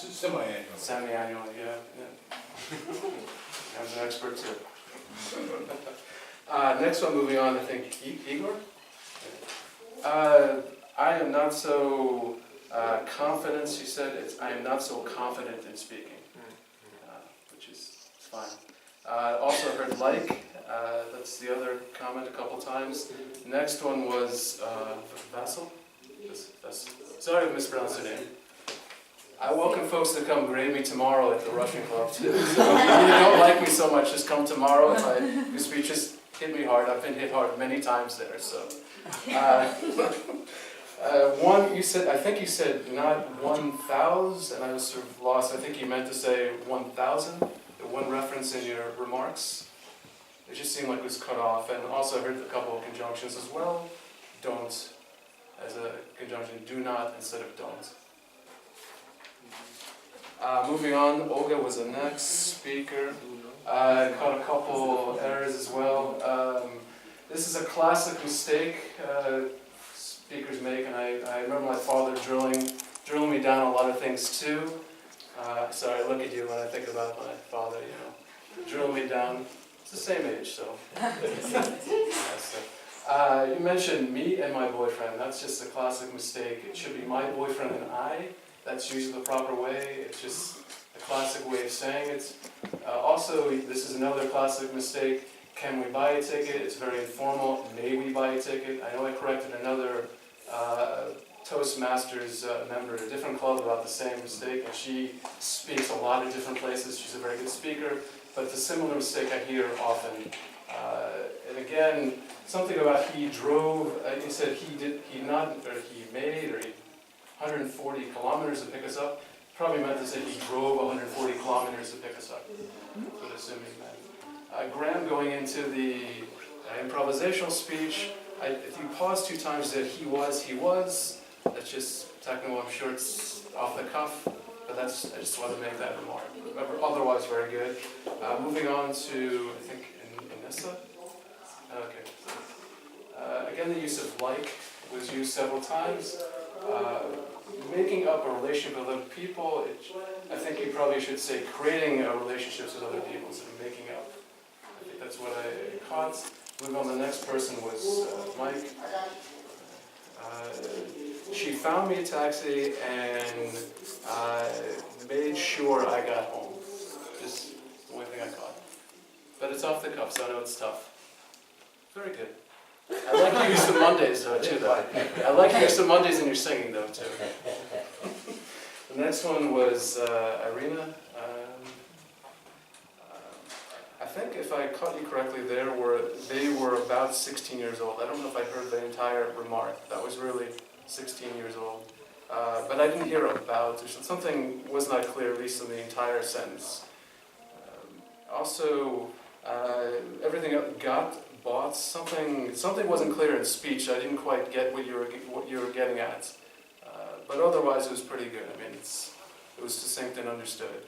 Semi-annual. Semi-annual, yeah. I was an expert too. Next one, moving on, I think Igor? I am not so confident, she said, I am not so confident in speaking, which is fine. Also heard like, that's the other comment a couple times. Next one was Vassal? Sorry I mispronounced your name. I welcome folks to come grade me tomorrow at the Russian Club too. So if you don't like me so much, just come tomorrow. If I do speech, just hit me hard. I've been hit hard many times there. So one, you said, I think you said not 1,000, and I was sort of lost. I think you meant to say 1,000. The one reference in your remarks. It just seemed like it was cut off. And also I heard a couple of conjunctions as well. Don't as a conjunction. Do not instead of don't. Moving on, Olga was the next speaker. Caught a couple errors as well. This is a classic mistake speakers make, and I remember my father drilling me down a lot of things too. So I look at you when I think about my father, you know, drill me down. It's the same age, so. You mentioned me and my boyfriend. That's just a classic mistake. It should be my boyfriend and I. That's usually the proper way. It's just a classic way of saying it. Also, this is another classic mistake. Can we buy a ticket? It's very informal. May we buy a ticket? I know I corrected another Toastmasters member at a different club about the same mistake, and she speaks a lot of different places. She's a very good speaker, but it's a similar mistake I hear often. And again, something about he drove. He said he made 140 kilometers to pick us up. Probably meant to say he drove 140 kilometers to pick us up. That's what I assume he meant. Graham, going into the improvisational speech, if you pause 2 times that he was, that's just technical. I'm sure it's off the cuff, but I just wanted to make that remark. Otherwise, very good. Moving on to, I think, Inessa? Okay. Again, the use of like was used several times. Making up a relationship with other people, I think you probably should say creating relationships with other people instead of making up. I think that's what I caught. Moving on, the next person was Mike. She found me a taxi and made sure I got home. Just the only thing I caught. But it's off the cuff, so I know it's tough. Very good. I like you use the Mondays though too. I like you use the Mondays in your singing though too. The next one was Irina. I think if I caught you correctly, they were about 16 years old. I don't know if I heard the entire remark. That was really 16 years old. But I didn't hear about. Something was not clear, at least in the entire sentence. Also, everything bought, something wasn't clear in speech. I didn't quite get what you were getting at. But otherwise, it was pretty good. I mean, it was succinct and understood.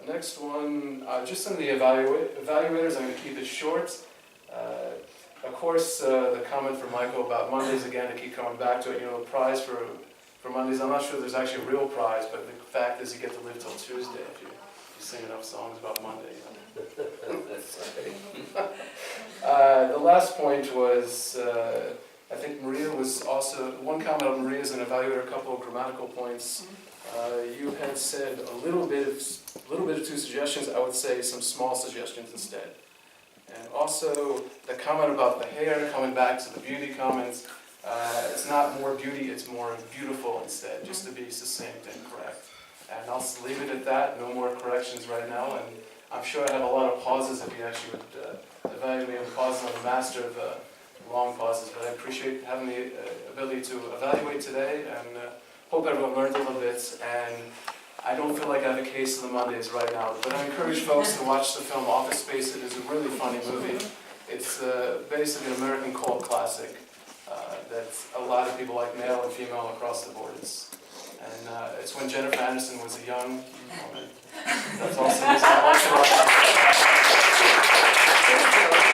Next one, just in the evaluators, I'm going to keep it short. Of course, the comment from Michael about Mondays, again, I keep coming back to it. You know, the prize for Mondays, I'm not sure there's actually a real prize, but the fact is you get to live till Tuesday if you sing enough songs about Monday. The last point was, I think Maria was also, one comment on Maria is an evaluator, a couple of grammatical points. You had said a little bit of 2 suggestions. I would say some small suggestions instead. And also the comment about the hair, coming back to the beauty comments, it's not more beauty, it's more beautiful instead, just to be succinct and correct. And I'll leave it at that, no more corrections right now. And I'm sure I have a lot of pauses if you actually would evaluate me on pauses. I'm a master of long pauses, but I appreciate having the ability to evaluate today, and hope everyone learned a little bit. And I don't feel like I have a case of the Mondays right now, but I encourage folks to watch the film Office Space. It is a really funny movie. It's basically an American cult classic that a lot of people like, male and female across the board. And it's when Jennifer Aniston was a young woman. That's also the reason I watch it.